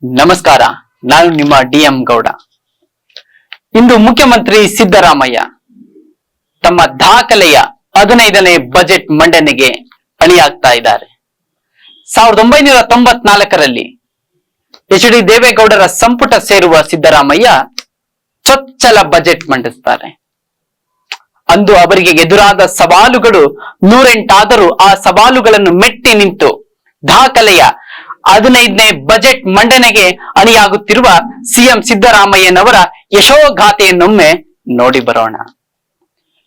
ನಮಸ್ಕಾರ, ನಾನು ನಿಮ್ಮ ಡಿ.ಎಂ. ಗೌಡ. ಇಂದು ಮುಖ್ಯಮಂತ್ರಿ ಸಿದ್ದರಾಮಯ್ಯ ತಮ್ಮ ದಾಖಲೆಯ 15ನೇ ಬಜೆಟ್ ಮಂಡನೆಗೆ ಅಣಿಯಾಗ್ತಾ ಇದ್ದಾರೆ. 1994ರಲ್ಲಿ ಎಚ್.ಡಿ. ದೇವೇಗೌಡರ ಸಂಪುಟ ಸೇರುವ ಸಿದ್ದರಾಮಯ್ಯ ಚೊಚ್ಚಲ ಬಜೆಟ್ ಮಂಡಿಸ್ತಾರೆ. ಅಂದು ಅವರಿಗೆ ಎದುರಾದ ಸವಾಲುಗಳು 108 ಆದರೂ ಆ ಸವಾಲುಗಳನ್ನು ಮೆಟ್ಟಿ ನಿಂತು ದಾಖಲೆಯ 15ನೇ ಬಜೆಟ್ ಮಂಡನೆಗೆ ಅಣಿಯಾಗುತ್ತಿರುವ ಸಿಎಂ ಸಿದ್ದರಾಮಯ್ಯನವರ ಯಶೋಗಾಥೆಯನ್ನೊಮ್ಮೆ ನೋಡಿ ಬರೋಣ.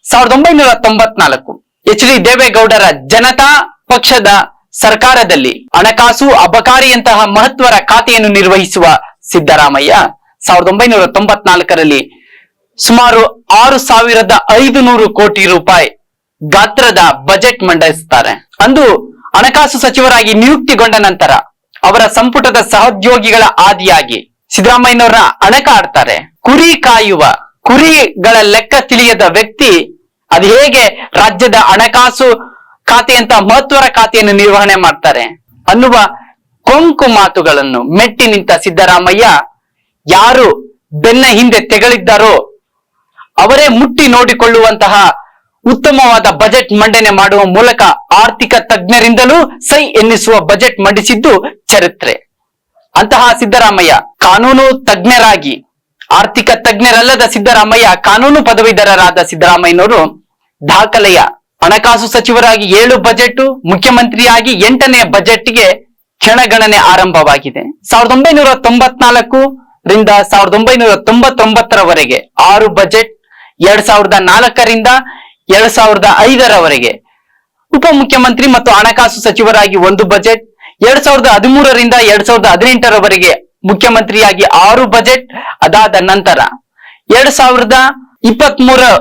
1994 ಎಚ್.ಡಿ. ದೇವೇಗೌಡರ ಜನತಾ ಪಕ್ಷದ ಸರ್ಕಾರದಲ್ಲಿ ಹಣಕಾಸು ಅಬಕಾರಿಯಂತಹ ಮಹತ್ವದ ಖಾತೆಯನ್ನು ನಿರ್ವಹಿಸುವ ಸಿದ್ದರಾಮಯ್ಯ 1994ರಲ್ಲಿ ಸುಮಾರು 6,500 ಕೋಟಿ ರೂಪಾಯಿ ಗಾತ್ರದ ಬಜೆಟ್ ಮಂಡಿಸುತ್ತಾರೆ. ಅಂದು ಹಣಕಾಸು ಸಚಿವರಾಗಿ ನಿಯುಕ್ತಿಗೊಂಡ ನಂತರ ಅವರ ಸಂಪುಟದ ಸಹೋದ್ಯೋಗಿಗಳ ಆದಿಯಾಗಿ ಸಿದ್ದರಾಮಯ್ಯನವರ ಅಣಕಾಡ್ತಾರೆ. ಕುರಿ ಕಾಯುವ ಕುರಿಗಳ ಲೆಕ್ಕ ತಿಳಿಯದ ವ್ಯಕ್ತಿ ಅದು ಹೇಗೆ ರಾಜ್ಯದ ಹಣಕಾಸು ಖಾತೆಯಂತ ಮಹತ್ವದ ಖಾತೆಯನ್ನು ನಿರ್ವಹಣೆ ಮಾಡ್ತಾರೆ ಅನ್ನುವ ಕೊಂಕು ಮಾತುಗಳನ್ನು ಮೆಟ್ಟಿ ನಿಂತ ಸಿದ್ದರಾಮಯ್ಯ ಯಾರು ಬೆನ್ನ ಹಿಂದೆ ತೆಗಳಿದ್ದಾರೋ ಅವರೇ ಮುಟ್ಟಿ ನೋಡಿಕೊಳ್ಳುವಂತಹ ಉತ್ತಮವಾದ ಬಜೆಟ್ ಮಂಡನೆ ಮಾಡುವ ಮೂಲಕ ಆರ್ಥಿಕ ತಜ್ಞರಿಂದಲೂ ಸೈ ಎನ್ನಿಸುವ ಬಜೆಟ್ ಮಂಡಿಸಿದ್ದು ಚರಿತ್ರೆ. ಅಂತಹ ಸಿದ್ದರಾಮಯ್ಯ ಕಾನೂನು ತಜ್ಞರಾಗಿ, ಆರ್ಥಿಕ ತಜ್ಞರಲ್ಲದ ಸಿದ್ದರಾಮಯ್ಯ ಕಾನೂನು ಪದವೀಧರರಾದ ಸಿದ್ದರಾಮಯ್ಯನವರು ದಾಖಲೆಯ ಹಣಕಾಸು ಸಚಿವರಾಗಿ 7 ಬಜೆಟ್, ಮುಖ್ಯಮಂತ್ರಿಯಾಗಿ 8ನೇ ಬಜೆಟ್ಗೆ ಕ್ಷಣಗಣನೆ ಆರಂಭವಾಗಿದೆ. 1994ರಿಂದ 1999ರವರೆಗೆ 6 ಬಜೆಟ್, 2004ರಿಂದ 2005ರವರೆಗೆ ಉಪಮುಖ್ಯಮಂತ್ರಿ ಮತ್ತು ಹಣಕಾಸು ಸಚಿವರಾಗಿ 1 ಬಜೆಟ್, 2013ರಿಂದ 2018ರವರೆಗೆ ಮುಖ್ಯಮಂತ್ರಿಯಾಗಿ 6 ಬಜೆಟ್, ಅದಾದ ನಂತರ 2023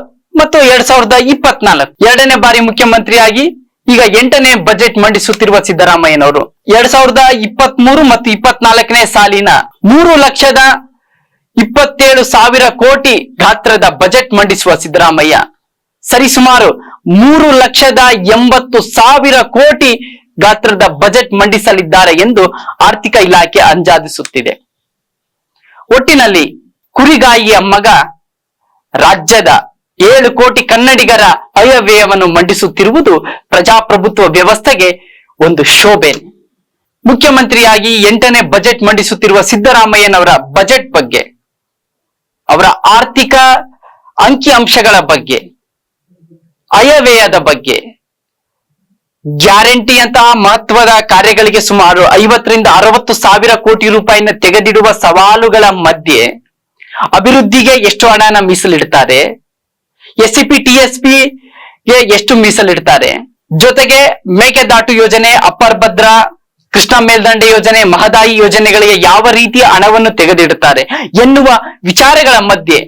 ಮತ್ತು 2024 ಎರಡನೇ ಬಾರಿ ಮುಖ್ಯಮಂತ್ರಿಯಾಗಿ ಈಗ 8ನೇ ಬಜೆಟ್ ಮಂಡಿಸುತ್ತಿರುವ ಸಿದ್ದರಾಮಯ್ಯನವರು 2023 ಮತ್ತು 24ನೇ ಸಾಲಿನ 3,27,000 ಕೋಟಿ ಗಾತ್ರದ ಬಜೆಟ್ ಮಂಡಿಸುವ ಸಿದ್ದರಾಮಯ್ಯ ಸರಿಸುಮಾರು 3,80,000 ಕೋಟಿ ಗಾತ್ರದ ಬಜೆಟ್ ಮಂಡಿಸಲಿದ್ದಾರೆ ಎಂದು ಆರ್ಥಿಕ ಇಲಾಖೆ ಅಂದಾಜಿಸುತ್ತಿದೆ. ಒಟ್ಟಿನಲ್ಲಿ ಕುರಿಗಾಯಿಯ ಮಗ ರಾಜ್ಯದ 7 ಕೋಟಿ ಕನ್ನಡಿಗರ ಆಯವ್ಯಯವನ್ನು ಮಂಡಿಸುತ್ತಿರುವುದು ಪ್ರಜಾಪ್ರಭುತ್ವ ವ್ಯವಸ್ಥೆಗೆ ಒಂದು ಶೋಭೆ. ಮುಖ್ಯಮಂತ್ರಿಯಾಗಿ 8ನೇ ಬಜೆಟ್ ಮಂಡಿಸುತ್ತಿರುವ ಸಿದ್ದರಾಮಯ್ಯನವರ ಬಜೆಟ್ ಬಗ್ಗೆ, ಅವರ ಆರ್ಥಿಕ ಅಂಕಿ ಅಂಶಗಳ ಬಗ್ಗೆ, ಆಯವ್ಯಯದ ಬಗ್ಗೆ, ಗ್ಯಾರಂಟಿಯಂತಹ ಮಹತ್ವದ ಕಾರ್ಯಗಳಿಗೆ ಸುಮಾರು 50ರಿಂದ 60 ಸಾವಿರ ಕೋಟಿ ರೂಪಾಯಿನ ತೆಗೆದಿಡುವ ಸವಾಲುಗಳ ಮಧ್ಯೆ ಅಭಿವೃದ್ಧಿಗೆ ಎಷ್ಟು ಹಣನ ಮೀಸಲಿಡ್ತಾರೆ, ಎಸ್ಸಿಪಿ ಟಿಎಸ್ಪಿಗೆ ಎಷ್ಟು ಮೀಸಲಿಡ್ತಾರೆ, ಜೊತೆಗೆ ಮೇಕೆದಾಟು ಯೋಜನೆ, ಅಪ್ಪರ್ ಭದ್ರಾ, ಕೃಷ್ಣಾ ಮೇಲ್ದಂಡೆ ಯೋಜನೆ, ಮಹದಾಯಿ ಯೋಜನೆಗಳಿಗೆ ಯಾವ ರೀತಿಯ ಹಣವನ್ನು ತೆಗೆದಿಡುತ್ತಾರೆ ಎನ್ನುವ ವಿಚಾರಗಳ ಮಧ್ಯೆ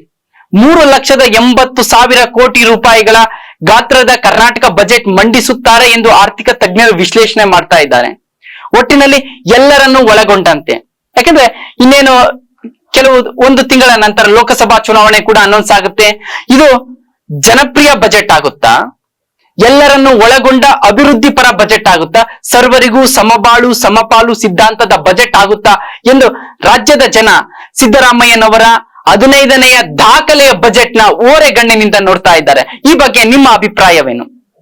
3,80,000 ಕೋಟಿ ರೂಪಾಯಿಗಳ ಗಾತ್ರದ ಕರ್ನಾಟಕ ಬಜೆಟ್ ಮಂಡಿಸುತ್ತಾರೆ ಎಂದು ಆರ್ಥಿಕ ತಜ್ಞರು ವಿಶ್ಲೇಷಣೆ ಮಾಡ್ತಾ ಇದ್ದಾರೆ. ಒಟ್ಟಿನಲ್ಲಿ ಎಲ್ಲರನ್ನೂ ಒಳಗೊಂಡಂತೆ, ಯಾಕಂದ್ರೆ ಇನ್ನೇನು ಒಂದು ತಿಂಗಳ ನಂತರ ಲೋಕಸಭಾ ಚುನಾವಣೆ ಕೂಡ ಅನೌನ್ಸ್ ಆಗುತ್ತೆ. ಇದು ಜನಪ್ರಿಯ ಬಜೆಟ್ ಆಗುತ್ತಾ, ಎಲ್ಲರನ್ನು ಒಳಗೊಂಡ ಅಭಿವೃದ್ಧಿ ಪರ ಬಜೆಟ್ ಆಗುತ್ತಾ, ಸರ್ವರಿಗೂ ಸಮಬಾಳು ಸಮಪಾಲು ಸಿದ್ಧಾಂತದ ಬಜೆಟ್ ಆಗುತ್ತಾ ಎಂದು ರಾಜ್ಯದ ಜನ ಸಿದ್ದರಾಮಯ್ಯನವರ 15ನೇ ದಾಖಲೆಯ ಬಜೆಟ್ ನ ಓರೆಗಣ್ಣಿನಿಂದ ನೋಡ್ತಾ ಇದ್ದಾರೆ. ಈ ಬಗ್ಗೆ ನಿಮ್ಮ ಅಭಿಪ್ರಾಯವೇನು?